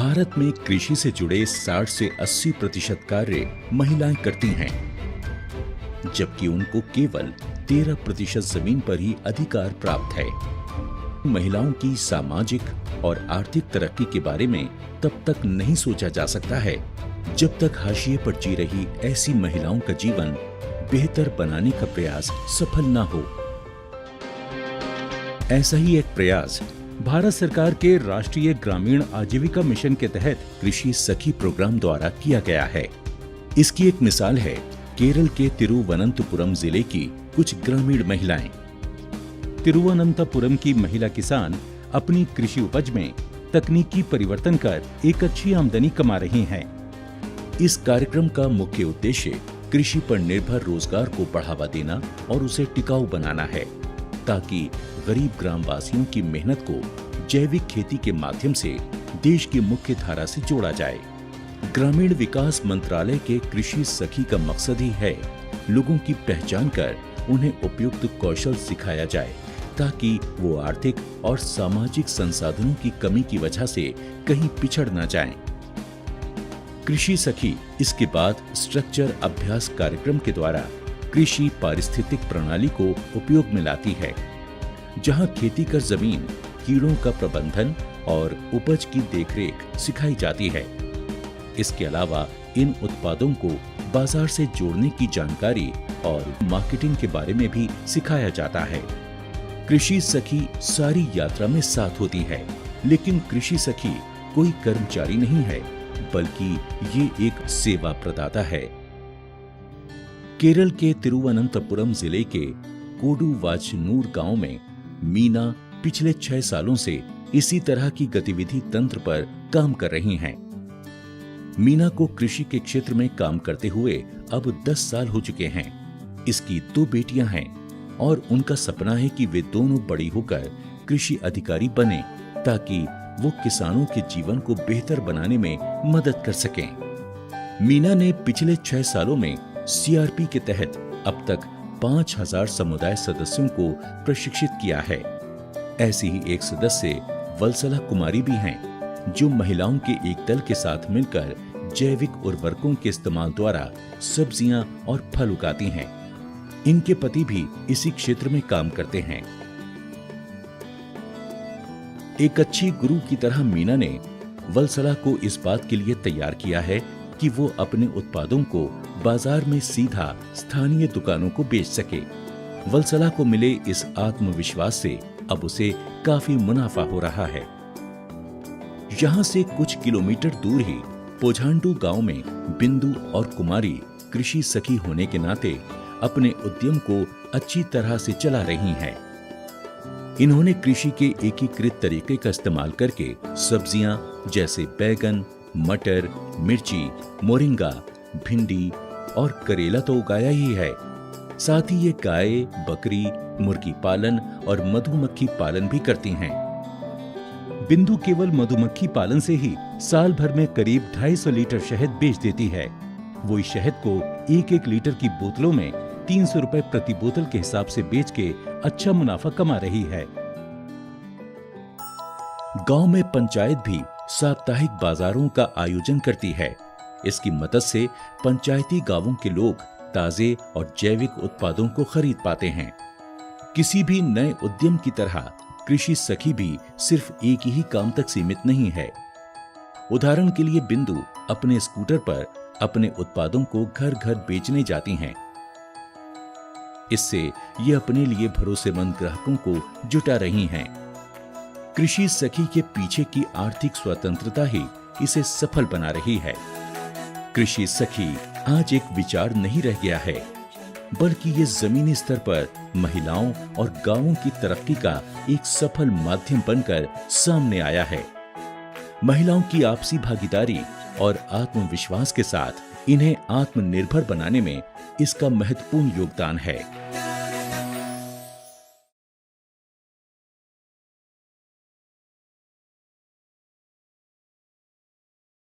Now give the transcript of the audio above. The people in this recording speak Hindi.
भारत में कृषि से जुड़े 60 से 80% कार्य महिलाएं करती हैं, जबकि उनको केवल 13% जमीन पर ही अधिकार प्राप्त है। महिलाओं की सामाजिक और आर्थिक तरक्की के बारे में तब तक नहीं सोचा जा सकता है जब तक हाशिए पर जी रही ऐसी महिलाओं का जीवन बेहतर बनाने का प्रयास सफल न हो। ऐसा ही एक प्रयास भारत सरकार के राष्ट्रीय ग्रामीण आजीविका मिशन के तहत कृषि सखी प्रोग्राम द्वारा किया गया है। इसकी एक मिसाल है केरल के तिरुवनंतपुरम जिले की कुछ ग्रामीण महिलाएं। तिरुवनंतपुरम की महिला किसान अपनी कृषि उपज में तकनीकी परिवर्तन कर एक अच्छी आमदनी कमा रही हैं। इस कार्यक्रम का मुख्य उद्देश्य कृषि पर निर्भर रोजगार को बढ़ावा देना और उसे टिकाऊ बनाना है, ताकि गरीब ग्रामवासियों की मेहनत को जैविक खेती के माध्यम से देश की मुख्य धारा से जोड़ा जाए। ग्रामीण विकास मंत्रालय के कृषि सखी का मकसद ही है लोगों की पहचान कर उन्हें उपयुक्त कौशल सिखाया जाए, ताकि वो आर्थिक और सामाजिक संसाधनों की कमी की वजह से कहीं पिछड़ न जाएं। कृषि सखी इसके बाद स्ट्रक्चर अभ्यास कार्यक्रम के द्वारा कृषि पारिस्थितिक प्रणाली को उपयोग में लाती है, जहां खेती कर जमीन, कीड़ों का प्रबंधन और उपज की देखरेख सिखाई जाती है। इसके अलावा इन उत्पादों को बाजार से जोड़ने की जानकारी और मार्केटिंग के बारे में भी सिखाया जाता है। कृषि सखी सारी यात्रा में साथ होती है, लेकिन कृषि सखी कोई कर्मचारी नहीं है, बल्कि ये एक सेवा प्रदाता है। केरल के तिरुवनंतपुरम जिले के कोडुवाचनूर गांव में मीना पिछले 6 सालों से इसी तरह की गतिविधि तंत्र पर काम कर रही हैं। मीना को कृषि के क्षेत्र में काम करते हुए अब 10 साल हो चुके हैं। इसकी 2 बेटियां हैं और उनका सपना है कि वे दोनों बड़ी होकर कृषि अधिकारी बने, ताकि वो किसानों के जीवन को बेहतर बनाने में मदद कर सकें। मीना ने पिछले 6 सालों में सीआरपी के तहत अब तक 5000 समुदाय सदस्यों को प्रशिक्षित किया है। ऐसी ही एक सदस्य वत्सला कुमारी भी हैं, जो महिलाओं के एक दल के साथ मिलकर जैविक उर्वरकों के इस्तेमाल द्वारा सब्जियां और फल उगाती हैं। इनके पति भी इसी क्षेत्र में काम करते हैं। एक अच्छी गुरु की तरह मीना ने वत्सला को इस बात के लिए तैयार किया है कि वो अपने उत्पादों को बाजार में सीधा स्थानीय दुकानों को बेच सके। वत्सला को मिले इस आत्मविश्वास से अब उसे काफी मुनाफा हो रहा है। यहाँ से कुछ किलोमीटर दूर ही पोझांडू गांव में बिंदु और कुमारी कृषि सखी होने के नाते अपने उद्यम को अच्छी तरह से चला रही हैं। इन्होंने कृषि के एकीकृत तरीके का इस्तेमाल करके सब्जियां जैसे बैगन, मटर, मिर्ची, मोरिंगा, भिंडी और करेला तो उगाया ही है। साथ ही ये गाय, बकरी, मुर्गी पालन और मधुमक्खी पालन भी करती हैं। बिंदु केवल मधुमक्खी पालन से ही साल भर में करीब 250 लीटर शहद बेच देती है। वो इस शहद को 1-1 लीटर की बोतलों में 300 रुपए प्रति बोतल के हिसाब से बेच के अच्छा मुनाफा कमा रही है। गांव में पंचायत भी साप्ताहिक बाजारों का आयोजन करती है। इसकी मदद से पंचायती गांवों के लोग ताजे और जैविक उत्पादों को खरीद पाते हैं। किसी भी नए उद्यम की तरह कृषि सखी भी सिर्फ एक ही काम तक सीमित नहीं है। उदाहरण के लिए बिंदु अपने स्कूटर पर अपने उत्पादों को घर घर बेचने जाती हैं। इससे ये अपने लिए भरोसेमंद ग्राहकों को जुटा रही हैं। कृषि सखी के पीछे की आर्थिक स्वतंत्रता ही इसे सफल बना रही है। कृषि सखी आज एक विचार नहीं रह गया है, बल्कि ये जमीनी स्तर पर महिलाओं और गांवों की तरक्की का एक सफल माध्यम बनकर सामने आया है। महिलाओं की आपसी भागीदारी और आत्मविश्वास के साथ इन्हें आत्मनिर्भर बनाने में इसका महत्वपूर्ण योगदान है।